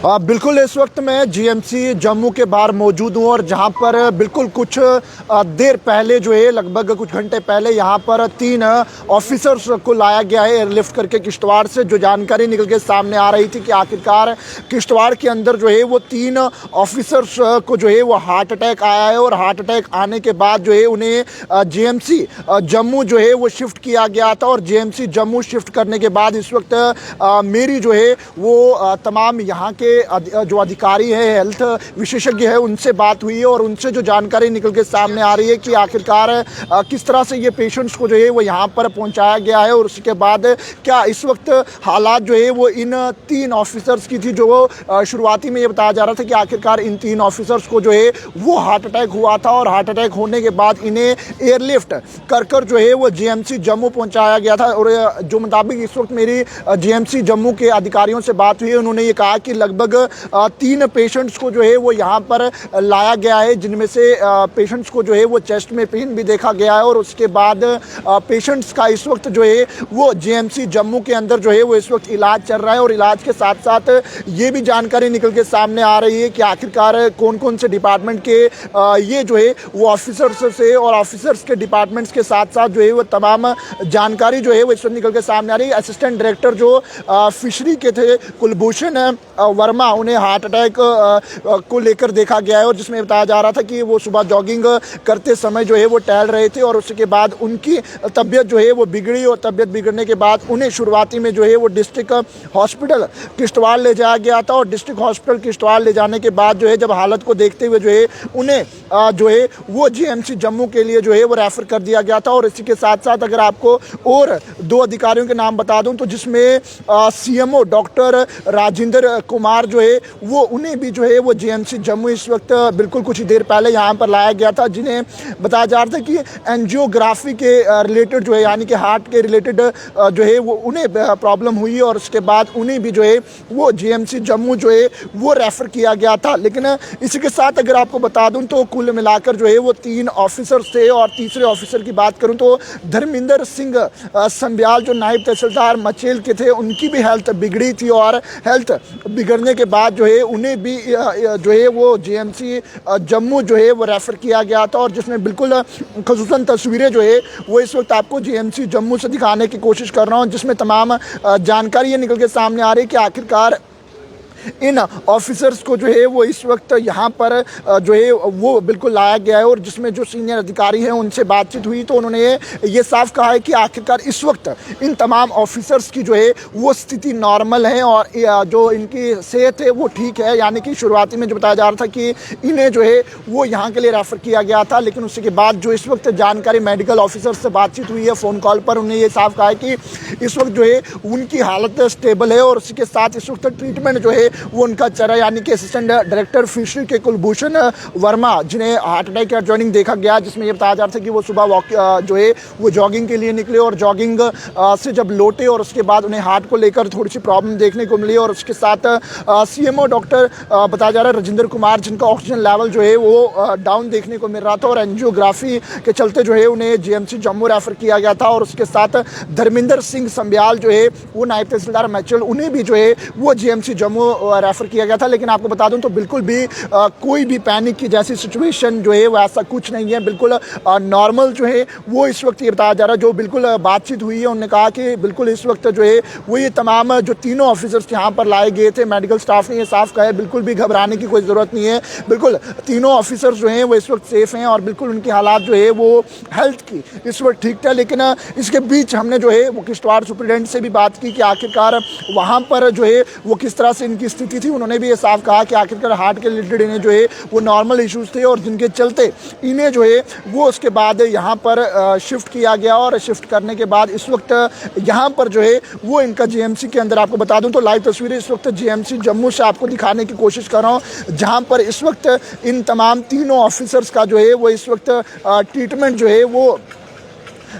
बिल्कुल इस वक्त मैं जीएमसी जम्मू के बाहर मौजूद हूँ और जहाँ पर बिल्कुल कुछ देर पहले जो है लगभग कुछ घंटे पहले यहाँ पर 3 ऑफिसर्स को लाया गया है एयरलिफ्ट करके किश्तवाड़ से। जो जानकारी निकल के सामने आ रही थी कि आखिरकार किश्तवाड़ के अंदर जो है वो 3 ऑफिसर्स को जो है वो हार्ट अटैक आया है और हार्ट अटैक आने के बाद जो है उन्हें जीएमसी जम्मू जो है वो शिफ्ट किया गया था। और जीएमसी जम्मू शिफ्ट करने के बाद इस वक्त मेरी जो है वो तमाम यहाँ के जो अधिकारी हैं, हेल्थ विशेषज्ञ है, उनसे बात हुई है और उनसे जो जानकारी निकल के सामने आ रही है कि आखिरकार किस तरह से ये पेशेंट्स को जो है वो यहाँ पर पहुँचाया गया है और उसके बाद क्या इस वक्त हालात जो है वो इन 3 ऑफिसर्स की थी। जो शुरुआती में ये बताया जा रहा था कि आखिरकार इन 3 ऑफिसर्स को जो है वो हार्ट अटैक हुआ था और हार्ट अटैक होने के बाद इन्हें एयरलिफ्ट कर जो है वो जीएमसी जम्मू पहुँचाया गया था। और जो मुताबिक इस वक्त मेरी जीएमसी जम्मू के अधिकारियों से बात हुई है, उन्होंने ये कहा कि लगभग 3 पेशेंट्स को जो है वो यहाँ पर लाया गया है, जिनमें से पेशेंट्स को जो है वो चेस्ट में पेन भी देखा गया है और उसके बाद पेशेंट्स का इस वक्त जो है वो जीएमसी जम्मू के अंदर जो है वो इस वक्त इलाज चल रहा है। और इलाज के साथ साथ ये भी जानकारी निकल के सामने आ रही है कि आखिरकार कौन कौन से डिपार्टमेंट के ये जो है वो ऑफिसर्स से और ऑफिसर्स के डिपार्टमेंट्स के साथ साथ जो है वो तमाम जानकारी जो है वो इस वक्त निकल के सामने आ रही है। असिस्टेंट डायरेक्टर जो फिशरी के थे कुलभूषण वर्मा, उन्हें हार्ट अटैक को लेकर देखा गया है और जिसमें बताया जा रहा था कि वो सुबह जॉगिंग करते समय जो है वो टहल रहे थे और उसके बाद उनकी तबीयत जो है वो बिगड़ी और तबीयत बिगड़ने के बाद उन्हें शुरुआती में जो है वो डिस्ट्रिक्ट हॉस्पिटल किश्तवाड़ ले जाया गया था। और डिस्ट्रिक्ट हॉस्पिटल किश्तवाड़ ले जाने के बाद जो है जब हालत को देखते हुए जो है उन्हें जो है वो जीएमसी जम्मू के लिए जो है वो रेफ़र कर दिया गया था। और इसी के साथ साथ अगर आपको और 2 अधिकारियों के नाम बता दूं तो जिसमें सीएमओ डॉक्टर राजेंद्र कुमार जो है वो उन्हें भी जो है वो जीएमसी जम्मू इस वक्त बिल्कुल कुछ देर पहले यहाँ पर लाया गया था, जिन्हें बताया जा रहा था कि एंजियोग्राफी के रिलेटेड जो है यानी कि हार्ट के रिलेटेड जो है वो उन्हें प्रॉब्लम हुई और उसके बाद उन्हें भी जो है वो जीएमसी जम्मू जो है वो रेफ़र किया गया था। लेकिन इसी के साथ अगर आपको बता दूं तो कुल मिलाकर जो है वो 3 ऑफिसर्स थे और तीसरे ऑफिसर की बात करूँ तो धर्मिंदर सिंह संब्याल जो नायब तहसीलदार मचेल के थे, उनकी भी हेल्थ बिगड़ी थी और हेल्थ बिगड़ने के बाद जो है उन्हें भी जो है वो जीएमसी जम्मू जो है वो रेफ़र किया गया था। और जिसमें बिल्कुल ख़ुसूसन तस्वीरें जो है वो इस वक्त आपको जीएमसी जम्मू से दिखाने की कोशिश कर रहा हूँ, जिसमें तमाम जानकारी ये निकल के सामने आ रही है कि आखिरकार इन ऑफिसर्स को जो है वो इस वक्त यहाँ पर जो है वो बिल्कुल लाया गया है। और जिसमें जो सीनियर अधिकारी हैं उनसे बातचीत हुई तो उन्होंने ये साफ कहा है कि आखिरकार इस वक्त इन तमाम ऑफिसर्स की जो है वो स्थिति नॉर्मल है और जो इनकी सेहत है वो ठीक है। यानी कि शुरुआती में जो बताया जा रहा था कि इन्हें जो है वो यहाँ के लिए रेफ़र किया गया था, लेकिन उसके के बाद जो इस वक्त जानकारी मेडिकल ऑफिसर्स से बातचीत हुई है फ़ोन कॉल पर, उन्हें ये साफ कहा है कि इस वक्त जो है उनकी हालत स्टेबल है और उसके साथ इस वक्त ट्रीटमेंट जो है वो उनका चल रहा है। यानी कि असिस्टेंट डायरेक्टर फिशरी के कुलभूषण वर्मा, जिन्हें हार्ट अटैक का जॉइनिंग देखा गया, जिसमें ये बताया जा रहा था कि वो सुबह वॉक जो है वो जॉगिंग के लिए निकले और जॉगिंग से जब लौटे और उसके बाद उन्हें हार्ट को लेकर थोड़ी सी प्रॉब्लम देखने को मिली। और उसके साथ सीएमओ डॉक्टर बताया जा रहा है राजेंद्र कुमार, जिनका ऑक्सीजन लेवल जो है वो डाउन देखने को मिल रहा था और एंजियोग्राफी के चलते जो है उन्हें जीएमसी जम्मू रेफ़र किया गया था। और उसके साथ धर्मिंदर सिंह संब्याल जो है वो नायब तहसीलदार मैचल, उन्हें भी जो है वो जीएमसी जम्मू रेफ़र किया गया था। लेकिन आपको बता दूं तो बिल्कुल भी कोई भी पैनिक की जैसी सिचुएशन जो है वो ऐसा कुछ नहीं है, बिल्कुल नॉर्मल जो है वो इस वक्त ये बताया जा रहा है। जो बिल्कुल बातचीत हुई है उन्होंने कहा कि बिल्कुल इस वक्त जो है वो ये तमाम जो तीनों ऑफिसर्स यहाँ पर लाए गए थे, मेडिकल स्टाफ ने ये साफ कहा है बिल्कुल भी घबराने की कोई ज़रूरत नहीं है, बिल्कुल तीनों ऑफिसर्स जो हैं वो इस वक्त सेफ़ हैं और बिल्कुल उनकी हालात जो है वो हेल्थ की इस वक्त ठीक है। लेकिन इसके बीच हमने जो है वो किश्तवाड़ सुप्रिटेंडेंट से भी बात की कि आखिरकार वहाँ पर जो है वो किस तरह से इनकी स्थिति थी। उन्होंने भी ये साफ कहा कि आखिरकार हार्ट के रिलेटेड इन्हें जो है वो नॉर्मल इश्यूज़ थे और जिनके चलते इन्हें जो है वो उसके बाद यहाँ पर शिफ्ट किया गया और शिफ्ट करने के बाद इस वक्त यहाँ पर जो है वो इनका जीएमसी के अंदर, आपको बता दूं तो लाइव तस्वीरें इस वक्त जीएमसी जम्मू से आपको दिखाने की कोशिश कर रहा हूँ, जहाँ पर इस वक्त इन तमाम तीनों ऑफिसर्स का जो है वो इस वक्त ट्रीटमेंट जो है वो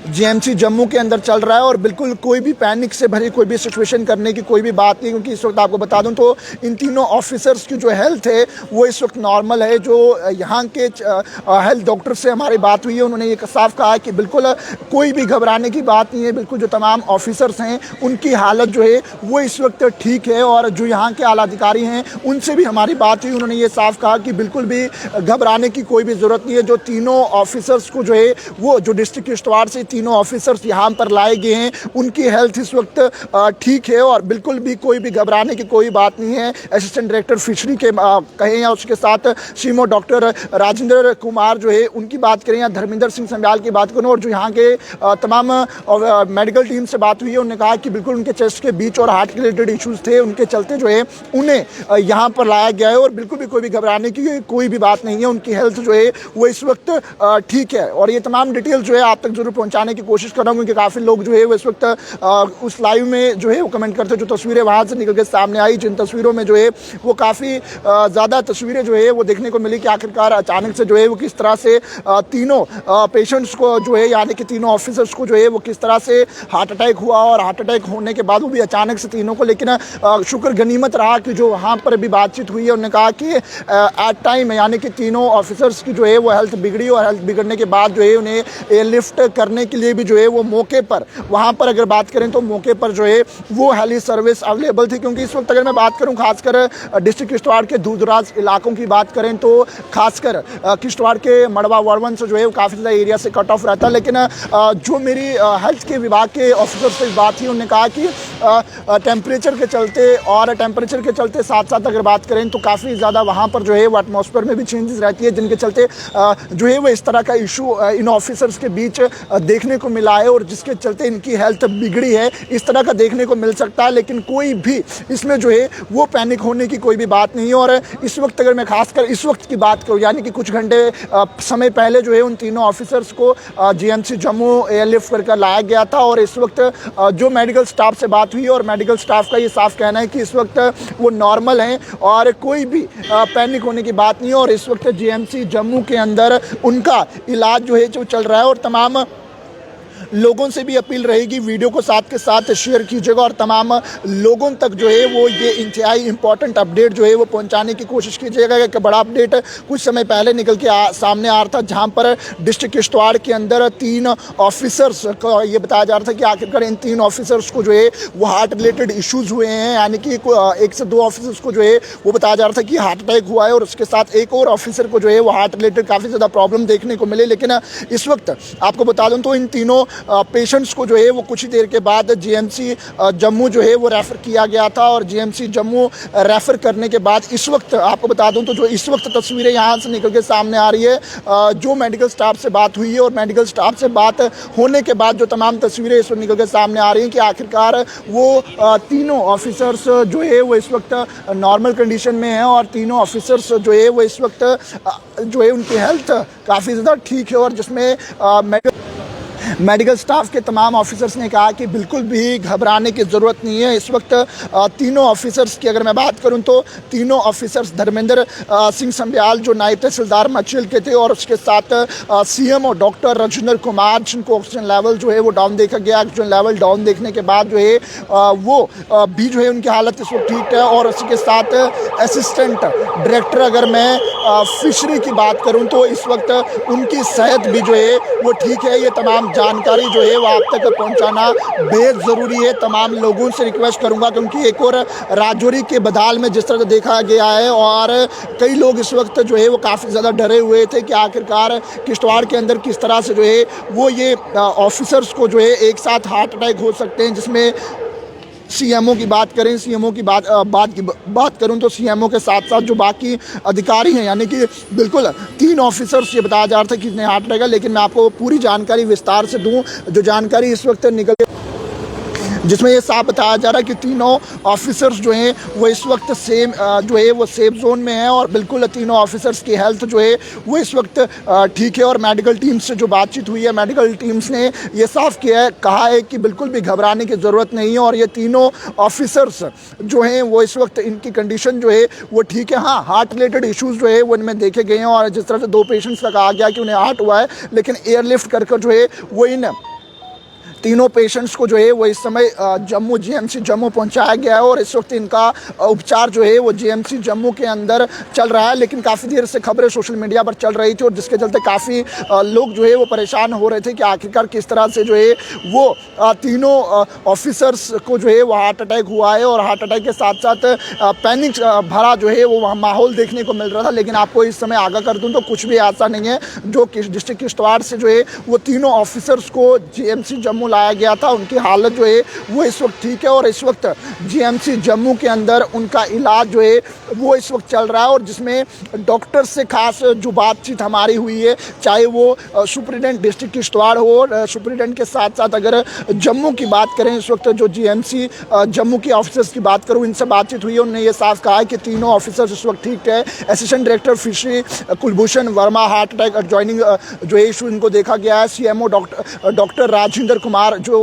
जीएमसी जम्मू के अंदर चल रहा है और बिल्कुल कोई भी पैनिक से भरी कोई भी सिचुएशन करने की कोई भी बात नहीं, क्योंकि इस वक्त आपको बता दूं तो इन तीनों ऑफिसर्स की जो हेल्थ है वो इस वक्त नॉर्मल है। जो यहाँ के हेल्थ डॉक्टर से हमारी बात हुई है उन्होंने ये साफ कहा कि बिल्कुल कोई भी घबराने की बात नहीं है, बिल्कुल जो तमाम ऑफिसर्स हैं उनकी हालत जो है वो इस वक्त ठीक है। और जो यहाँ के आला अधिकारी हैं उनसे भी हमारी बात हुई, उन्होंने ये साफ कहा कि बिल्कुल भी घबराने की कोई भी ज़रूरत नहीं है। जो तीनों ऑफिसर्स को जो है वो जो डिस्ट्रिक्ट किश्तवाड़ से तीनों ऑफिसर्स यहाँ पर लाए गए हैं उनकी हेल्थ इस वक्त ठीक है और बिल्कुल भी कोई भी घबराने की कोई बात नहीं है। असिस्टेंट डायरेक्टर फिशरी के कहें या उसके साथ सीएमओ डॉक्टर राजेंद्र कुमार जो है उनकी बात करें या धर्मेंद्र सिंह संध्याल की बात करूँ और जो यहाँ के तमाम मेडिकल टीम से बात हुई है उन्होंने कहा कि बिल्कुल उनके चेस्ट के बीच और हार्ट के रिलेटेड इश्यूज़ थे, उनके चलते जो है उन्हें यहाँ पर लाया गया है और बिल्कुल भी कोई भी घबराने की कोई भी बात नहीं है। उनकी हेल्थ जो है वो इस वक्त ठीक है और ये तमाम डिटेल जो है आप तक जरूर पहुँचाने की कोशिश कर रहा हूँ, क्योंकि काफ़ी लोग जो है वो इस वक्त उस लाइव में जो है वो कमेंट करते हैं। जो तस्वीरें वहाँ से निकल के सामने आई, जिन तस्वीरों में जो है वो काफ़ी ज़्यादा तस्वीरें जो है वो देखने को मिली कि आखिरकार अचानक से जो है वो किस तरह से तीनों पेशेंट्स को जो है यानी कि तीनों ऑफिसर्स को जो है वो किस तरह से हार्ट अटैक हुआ और हार्ट अटैक होने के बाद वो भी अचानक से तीनों को। लेकिन शुक्र गनीमत रहा कि जो वहाँ पर भी बातचीत हुई है उन्होंने कहा कि एट टाइम यानी कि तीनों ऑफिसर्स की जो है वो हेल्थ बिगड़ी और हेल्थ बिगड़ने के बाद जो है उन्हें एयरलिफ्ट करने के लिए भी जो है वो मौके पर वहाँ पर अगर बात करें तो मौके पर जो है वो हेली सर्विस अवेलेबल थी। क्योंकि इस वक्त अगर मैं बात करूँ खासकर डिस्ट्रिक्ट किश्तवाड़ के दूरदराज इलाकों की बात करें तो खासकर किश्तवाड़ के मड़वा वरवन से जो है वो काफ़ी ज़्यादा एरिया से कट ऑफ रहता है। लेकिन जो मेरी हेल्थ के विभाग के ऑफिसर से बात थी उन्होंने कहा कि टेम्परेचर के चलते साथ साथ अगर बात करें तो काफ़ी ज़्यादा वहाँ पर जो है वो एटमॉस्फेयर में भी चेंजेस रहती है, जिनके चलते जो है वो इस तरह का इशू इन ऑफिसर्स के बीच देखने को मिला है और जिसके चलते इनकी हेल्थ बिगड़ी है, इस तरह का देखने को मिल सकता है। लेकिन कोई भी इसमें जो है वो पैनिक होने की कोई भी बात नहीं है। और इस वक्त अगर मैं खासकर इस वक्त की बात करूँ यानी कि कुछ घंटे समय पहले जो है उन तीनों ऑफिसर्स को जीएमसी जम्मू एयरलिफ्ट करके लाया गया था और इस वक्त जो मेडिकल स्टाफ से बात हुई और मेडिकल स्टाफ का ये साफ कहना है कि इस वक्त वो नॉर्मल हैं और कोई भी पैनिक होने की बात नहीं है। और इस वक्त जीएमसी जम्मू के अंदर उनका इलाज जो है जो चल रहा है और तमाम लोगों से भी अपील रहेगी वीडियो को साथ के साथ शेयर कीजिएगा और तमाम लोगों तक जो है वो ये इंतहाई इंपॉर्टेंट अपडेट जो है वो पहुंचाने की कोशिश कीजिएगा। एक बड़ा अपडेट कुछ समय पहले निकल के सामने आ रहा था जहां पर डिस्ट्रिक्ट किश्तवाड़ के अंदर 3 ऑफिसर्स को ये बताया जा रहा था कि आखिरकार इन 3 ऑफिसर्स को जो है वो हार्ट रिलेटेड इश्यूज़ हुए हैं, यानी कि 1 से 2 ऑफिसर्स को जो है वो बताया जा रहा था कि हार्ट अटैक हुआ है और उसके साथ एक और ऑफिसर को जो है वो हार्ट रिलेटेड काफ़ी ज़्यादा प्रॉब्लम देखने को मिले। लेकिन इस वक्त आपको बता दूँ तो इन तीनों पेशेंट्स को जो है वो कुछ ही देर के बाद जीएमसी जम्मू जो है वो रेफ़र किया गया था और जीएमसी जम्मू रेफ़र करने के बाद इस वक्त आपको बता दूं तो जो इस वक्त तस्वीरें यहाँ से निकल के सामने आ रही है, जो मेडिकल स्टाफ से बात हुई है और मेडिकल स्टाफ से बात होने के बाद जो तमाम तस्वीरें इस वक्त निकल के सामने आ रही हैं कि आखिरकार वो तीनों ऑफिसर्स जो है वो इस वक्त नॉर्मल कंडीशन में हैं और तीनों ऑफिसर्स जो है वो इस वक्त जो है उनकी हेल्थ काफ़ी ज़्यादा ठीक है। और जिसमें मेडिकल स्टाफ के तमाम ऑफिसर्स ने कहा कि बिल्कुल भी घबराने की ज़रूरत नहीं है। इस वक्त तीनों ऑफिसर्स की अगर मैं बात करूं तो तीनों ऑफिसर्स धर्मेंद्र सिंह संध्याल जो नायब तहसीलदार मचेल के थे और उसके साथ सीएमओ डॉक्टर राजेंद्र कुमार जिनको ऑक्सीजन लेवल जो है वो डाउन देखा गया। ऑक्सीजन लेवल डाउन देखने के बाद जो है वो भी जो है उनकी हालत इस वक्त ठीक है। और उसके साथ असिस्टेंट डायरेक्टर अगर मैं फिशरी की बात करूँ तो इस वक्त उनकी सेहत भी जो है वो ठीक है। ये तमाम जानकारी जो है वो आप तक पहुंचाना बेहद ज़रूरी है। तमाम लोगों से रिक्वेस्ट करूंगा क्योंकि एक और राजौरी के बदाल में जिस तरह से देखा गया है और कई लोग इस वक्त जो है वो काफ़ी ज़्यादा डरे हुए थे कि आखिरकार किश्तवाड़ के अंदर किस तरह से जो है वो ये ऑफिसर्स को जो है एक साथ हार्ट अटैक हो सकते हैं। जिसमें सीएमओ की बात करें, सीएमओ की बात करूं तो सीएमओ के साथ साथ जो बाकी अधिकारी हैं यानी कि बिल्कुल 3 ऑफिसर्स ये बताया जा रहा था कि इन्हें हार्ट अटैक है। लेकिन मैं आपको पूरी जानकारी विस्तार से दूं, जो जानकारी इस वक्त निकल जिसमें ये साफ बताया जा रहा है कि तीनों ऑफिसर्स जो हैं वो इस वक्त जो है वो सेफ जोन में है और बिल्कुल तीनों ऑफिसर्स की हेल्थ जो है वो इस वक्त ठीक है। और मेडिकल टीम से जो बातचीत हुई है, मेडिकल टीम्स ने ये साफ कहा है कि बिल्कुल भी घबराने की ज़रूरत नहीं है और ये तीनों ऑफिसर्स जो हैं वो इस वक्त इनकी कंडीशन जो है वो ठीक है। हाँ, हार्ट रिलेटेड इशूज़ जो है वो इनमें देखे गए हैं और जिस तरह से 2 पेशेंट्स का कहा गया कि उन्हें हार्ट हुआ है, लेकिन एयरलिफ्ट कर जो है वो इन तीनों पेशेंट्स को जो है वो इस समय जम्मू जीएमसी जम्मू पहुंचाया गया है और इस वक्त इनका उपचार जो है वो जीएमसी जम्मू के अंदर चल रहा है। लेकिन काफ़ी देर से खबरें सोशल मीडिया पर चल रही थी और जिसके चलते काफ़ी लोग जो है वो परेशान हो रहे थे कि आखिरकार किस तरह से जो है वो तीनों ऑफिसर्स को जो है वो हार्ट अटैक हुआ है और हार्ट अटैक के साथ साथ पैनिक भरा जो है वो वहाँ माहौल देखने को मिल रहा था। लेकिन आपको इस समय आगाह कर दूँ तो कुछ भी ऐसा नहीं है। जो डिस्ट्रिक्ट किश्तवाड़ से जो है वो तीनों ऑफिसर्स को जीएमसी जम्मू लाया गया था, उनकी हालत जो है वो इस वक्त ठीक है और इस वक्त जीएमसी जम्मू के अंदर उनका इलाज जो है वो इस वक्त चल रहा है। और जिसमें डॉक्टर से खास जो बातचीत हमारी हुई है, चाहे वो सुप्रिटेंडेंट डिस्ट्रिक्ट किश्तवाड़ हो, सुप्रिटेंडेंट के साथ साथ अगर जम्मू की बात करें, इस वक्त जो जीएमसी जम्मू के ऑफिसर्स की बात करूं, इनसे बातचीत हुई है। उन्होंने ये साफ कहा है कि तीनों ऑफिसर्स इस वक्त ठीक है। Assistant director fishery Kulbhushan Verma heart attack joining जो है इशू इनको देखा गया है। सीएमओ डॉक्टर राजेंद्र कुमार जो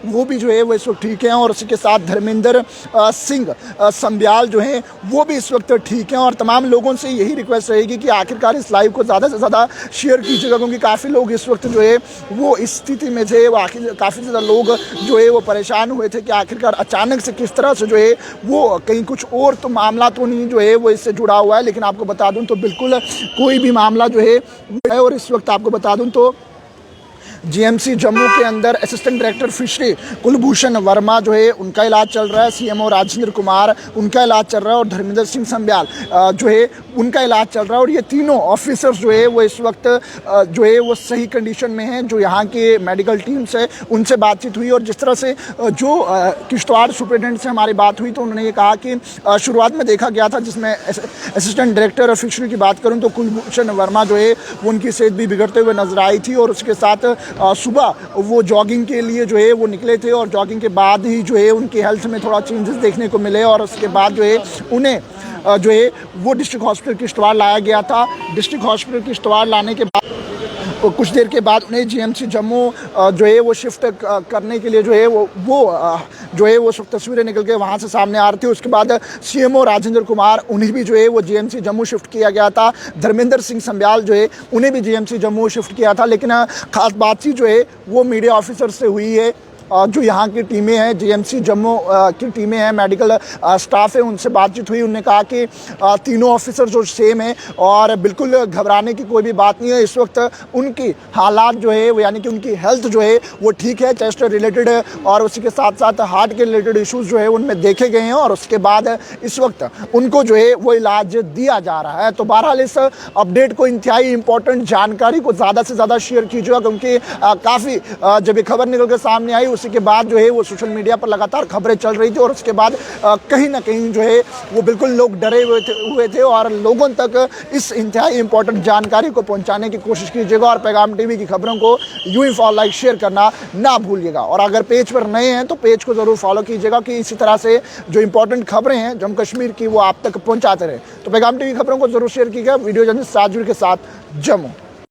वो भी जो है वो इस वक्त ठीक हैं और उसी के साथ धर्मेंद्र सिंह संब्याल जो हैं वो भी इस वक्त ठीक हैं। और तमाम लोगों से यही रिक्वेस्ट रहेगी कि आखिरकार इस लाइव को ज़्यादा से ज़्यादा शेयर कीजिएगा, क्योंकि काफ़ी लोग इस वक्त जो है वो इस स्थिति में थे। आखिर काफ़ी ज़्यादा लोग जो है वो परेशान हुए थे कि आखिरकार अचानक से किस तरह से जो है वो कहीं कुछ और तो मामला तो नहीं जो है वो इससे जुड़ा हुआ है। लेकिन आपको बता दूं तो बिल्कुल कोई भी मामला जो है और इस वक्त आपको बता दूं तो जीएमसी जम्मू के अंदर assistant director fishery Kulbhushan Verma जो है उनका इलाज चल रहा है। सीएमओ राजेंद्र कुमार उनका इलाज चल रहा है और धर्मेंद्र सिंह संब्याल जो है उनका इलाज चल रहा है। और ये तीनों ऑफिसर्स जो है वो इस वक्त जो है वो सही कंडीशन में हैं। जो यहाँ के मेडिकल टीम्स है उनसे बातचीत हुई और जिस तरह से जो किश्तवाड़ सुप्रिटेंडेंट से हमारी बात हुई तो उन्होंने ये कहा कि शुरुआत में देखा गया था, जिसमें असिस्टेंट डायरेक्टर फिशरी की बात करूँ तो कुलभूषण वर्मा जो है वो उनकी सेहत भी बिगड़ते हुए नजर आई थी। और उसके साथ सुबह वो जॉगिंग के लिए जो है वो निकले थे और जॉगिंग के बाद ही जो है उनकी हेल्थ में थोड़ा चेंजेस देखने को मिले और उसके बाद जो है उन्हें जो है वो डिस्ट्रिक्ट हॉस्पिटल किश्तवाड़ लाया गया था। डिस्ट्रिक्ट हॉस्पिटल किश्तवाड़ लाने के बाद कुछ देर के बाद उन्हें जीएमसी जम्मू जो है वो शिफ्ट करने के लिए जो है वो जो है वो तस्वीरें निकल के वहाँ से सामने आ रही थी। उसके बाद सीएमओ राजेंद्र कुमार उन्हें भी जो है वो जीएमसी जम्मू शिफ्ट किया गया था। धर्मेंद्र सिंह संब्याल जो है उन्हें भी जीएमसी जम्मू शिफ्ट किया था। लेकिन खास बातचीत जो है वो मीडिया ऑफिसर से हुई है। जो यहाँ की टीमें हैं जीएमसी जम्मू की टीमें हैं, मेडिकल स्टाफ है, उनसे बातचीत हुई। उन्होंने कहा कि तीनों ऑफिसर जो सेम है और बिल्कुल घबराने की कोई भी बात नहीं है। इस वक्त उनकी हालात जो है वो यानी कि उनकी हेल्थ जो है वो ठीक है, चेस्ट रिलेटेड और उसी के साथ साथ हार्ट के रिलेटेड इश्यूज जो है उनमें देखे गए हैं और उसके बाद इस वक्त उनको जो है वो इलाज दिया जा रहा है। तो बहरहाल इस अपडेट को इंतहाई इंपॉर्टेंट जानकारी को ज़्यादा से ज़्यादा शेयर कीजिएगा, क्योंकि काफ़ी जब ये खबर निकल कर सामने आई उसी के बाद जो है वो सोशल मीडिया पर लगातार खबरें चल रही थी और उसके बाद कहीं ना कहीं जो है वो बिल्कुल लोग डरे हुए थे और लोगों तक इस इंतहाई इंपॉर्टेंट जानकारी को पहुंचाने की कोशिश कीजिएगा। और पैगाम टीवी की खबरों को यूं फॉलो लाइक शेयर करना ना भूलिएगा। और अगर पेज पर नए हैं तो पेज को ज़रूर फॉलो कीजिएगा कि इसी तरह से जो इंपॉर्टेंट खबरें हैं जम्मू कश्मीर की वो आप तक पहुँचाते रहे। तो पैगाम टीवी खबरों को जरूर शेयर कीजिएगा। वीडियो जर्नलिस्ट साजूर के साथ जम्मू।